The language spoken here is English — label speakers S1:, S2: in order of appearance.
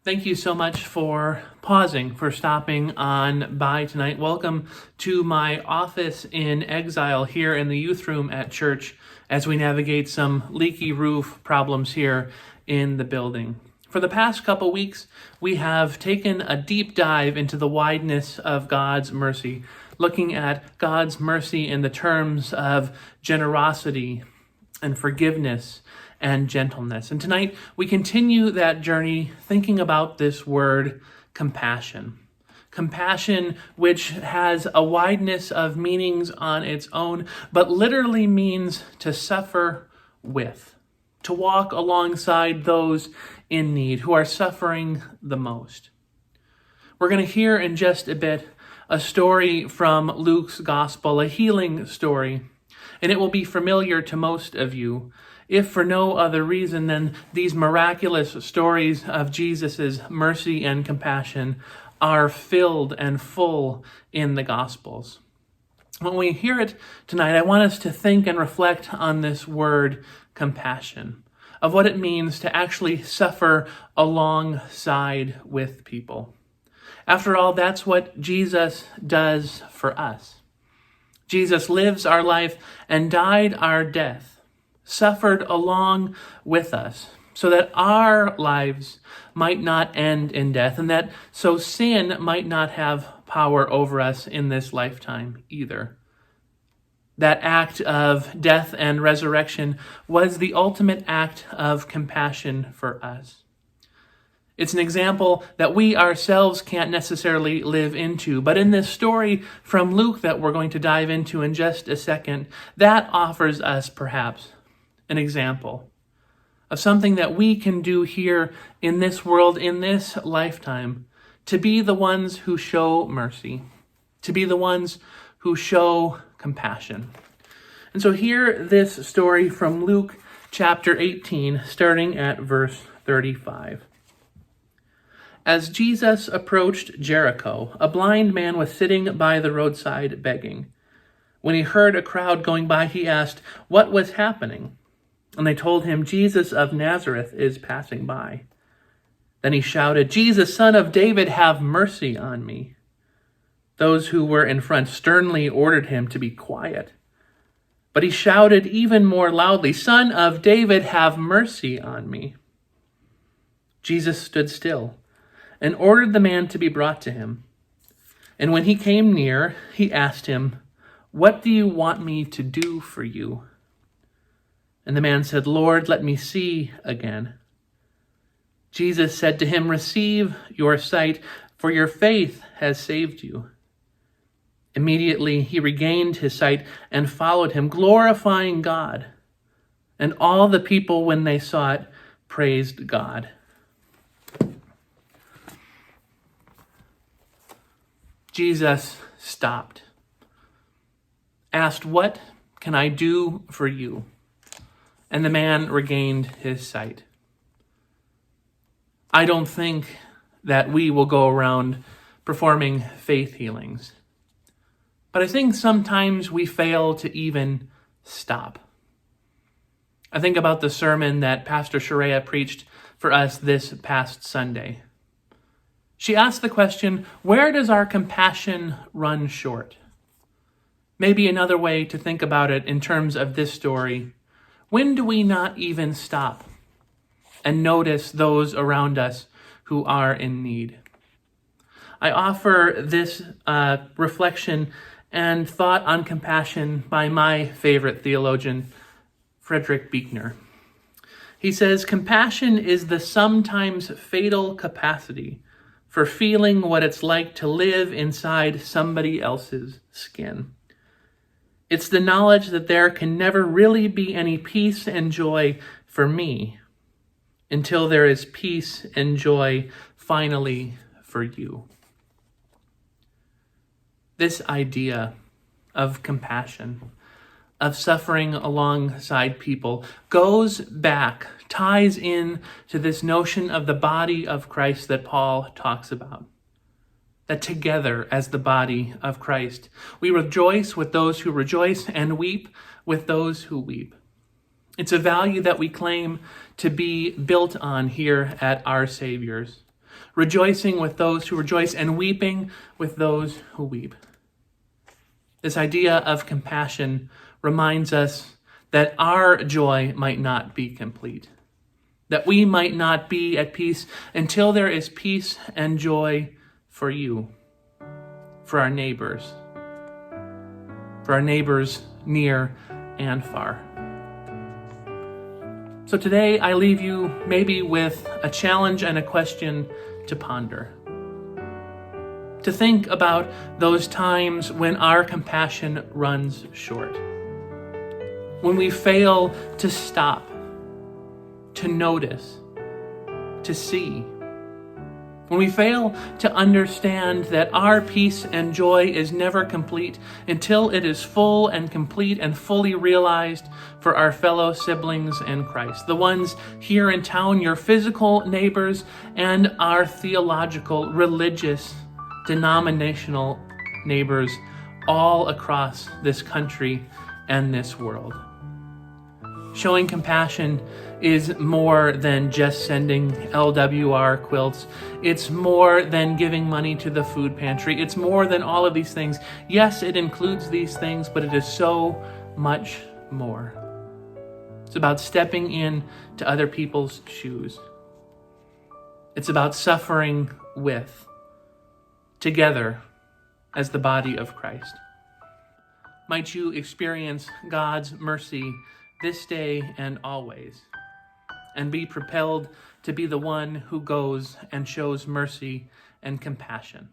S1: Thank you so much for pausing, for stopping on by tonight. Welcome to my office in exile here in the youth room at church as we navigate some leaky roof problems here in the building. For the past couple weeks, we have taken a deep dive into the wideness of God's mercy, looking at God's mercy in the terms of generosity and forgiveness and gentleness. And tonight we continue that journey thinking about this word compassion. Compassion, which has a wideness of meanings on its own, but literally means to suffer with, to walk alongside those in need who are suffering the most. We're going to hear in just a bit a story from Luke's gospel, a healing story, and it will be familiar to most of you, if for no other reason than these miraculous stories of Jesus' mercy and compassion are filled and full in the Gospels. When we hear it tonight, I want us to think and reflect on this word compassion, of what it means to actually suffer alongside with people. After all, that's what Jesus does for us. Jesus lives our life and died our death, suffered along with us, so that our lives might not end in death, and that so sin might not have power over us in this lifetime either. That act of death and resurrection was the ultimate act of compassion for us. It's an example that we ourselves can't necessarily live into, but in this story from Luke that we're going to dive into in just a second, that offers us perhaps an example of something that we can do here in this world, in this lifetime, to be the ones who show mercy, to be the ones who show compassion. And so hear this story from Luke chapter 18, starting at verse 35. As Jesus approached Jericho, a blind man was sitting by the roadside begging. When he heard a crowd going by, he asked what was happening. And they told him, Jesus of Nazareth is passing by. Then he shouted, Jesus, son of David, have mercy on me. Those who were in front sternly ordered him to be quiet. But he shouted even more loudly, Son of David, have mercy on me. Jesus stood still and ordered the man to be brought to him. And when he came near, he asked him, What do you want me to do for you? And the man said, Lord, let me see again. Jesus said to him, Receive your sight, for your faith has saved you. Immediately he regained his sight and followed him, glorifying God. And all the people, when they saw it, praised God. Jesus stopped, asked, What can I do for you? And the man regained his sight. I don't think that we will go around performing faith healings, but I think sometimes we fail to even stop. I think about the sermon that Pastor Sharia preached for us this past Sunday. She asked the question, where does our compassion run short? Maybe another way to think about it in terms of this story, when do we not even stop and notice those around us who are in need? I offer this reflection and thought on compassion by my favorite theologian, Frederick Buechner. He says, compassion is the sometimes fatal capacity for feeling what it's like to live inside somebody else's skin. It's the knowledge that there can never really be any peace and joy for me until there is peace and joy finally for you. This idea of compassion, of suffering alongside people, goes back, ties in to this notion of the body of Christ that Paul talks about. That together as the body of Christ, we rejoice with those who rejoice and weep with those who weep. It's a value that we claim to be built on here at Our Savior's. rejoicing with those who rejoice, and weeping with those who weep. This idea of compassion reminds us that our joy might not be complete, that we might not be at peace until there is peace and joy for you, for our neighbors near and far. So today I leave you maybe with a challenge and a question to ponder. To think about those times when our compassion runs short. When we fail to stop, to notice, to see. When we fail to understand that our peace and joy is never complete until it is full and complete and fully realized for our fellow siblings in Christ, the ones here in town, your physical neighbors, and our theological, religious, denominational neighbors all across this country and this world. Showing compassion is more than just sending LWR quilts. It's more than giving money to the food pantry. It's more than all of these things. Yes, it includes these things, but it is so much more. It's about stepping in to other people's shoes. It's about suffering with, together, as the body of Christ. Might you experience God's mercy this day and always, and be propelled to be the one who goes and shows mercy and compassion.